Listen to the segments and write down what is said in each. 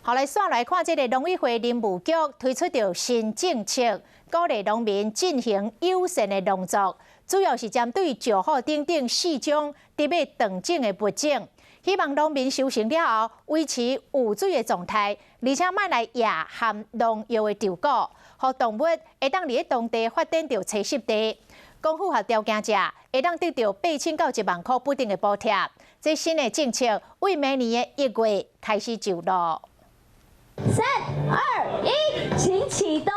好来线来看，这个农委会林务局推出着新政策，鼓励农民进行友善的农作，主要是针对石虎等4种特别断种的物种，希望农民收成了后维持有水的状态，而且莫来野含农药的稻谷，让动物会当伫当地发展着棲息地。讲符合条件者，会当得到8,000到1万块不等的补贴。这新的政策为明年的1月开始就路。3、2、1，请启动。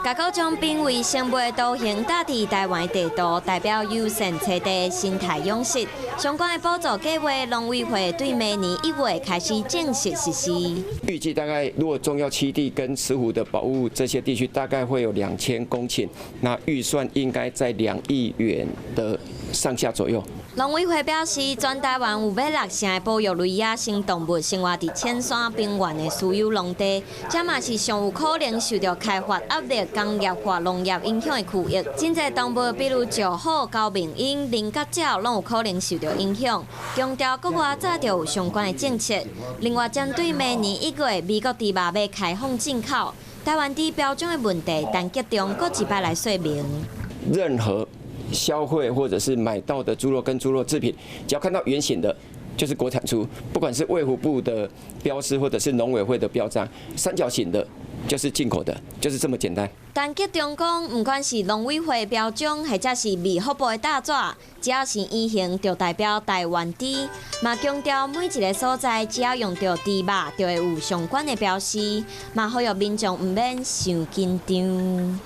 甲高将评为成为都行大地台湾地图，代表友善栖地生态养殖相关的补助计划，农委会对明年1月开始正式实施。预计大概如果重要栖地跟石虎的保护这些地区，大概会有2000公顷，那预算应该在2亿元的上下左右。农委会表示，全台湾有160成的保育类野生动物生活伫浅山平原的私有农地，这嘛是上有可能受到开发压力、工业化农业影响的区域。真侪动物，比如石虎、高明鹰、菱角鸟，拢有可能受到影响。强调国外早就有相关的政策。另外，针对明年1月美国猪肉要开放进口，台湾猪标种的问题，但集中搁一摆来说明。任何消费或者是买到的猪肉跟猪肉制品，只要看到圆形的，就是国产猪，不管是卫福部的标示或者是农委会的标章，三角形的就是进口的，就是这么简单。但集中讲，不管是农委会标章，或者是未发布的大纸，只要是圆形，就代表台湾猪。嘛强调每一个所在，只要用到猪肉，就会有相关的标识，嘛好让民众唔免伤紧张。